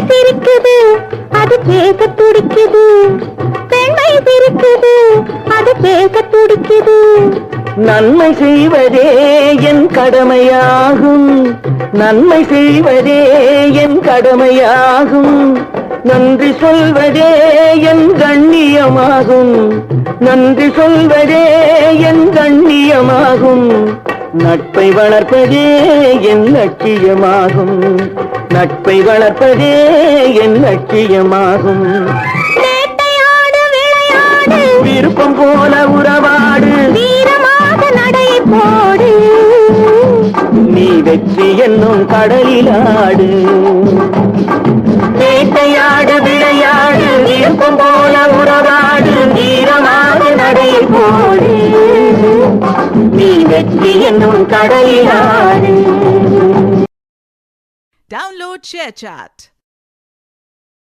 சிரிக்குது அது பேச துடிக்குது பெண்மை சிரிக்குது அது பேச துடிக்குது நன்மை செய்வதே என் கடமையாகும் நன்மை செய்வதே என் கடமையாகும் நன்றி சொல்வதே என் கண்ணியமாகும் நன்றி சொல்வதே என் கண்ணியமாகும் நட்பை வளர்ப்பதே என் லட்சியமாகும் நட்பை வளர்ப்பதே என் லட்சியமாகும் வேட்டையாடு விளையாடு விருப்பம் போல உறவாடு வீரமாக நடை போடு நீ வெற்றி என்னும் கடலிலாடு வேட்டையாடு விளையாடு விருப்பம் போல உறவாடு வீரமாக நடை போடு நீ வெற்றி என்னும் கடலிலாடு. Download ShareChat.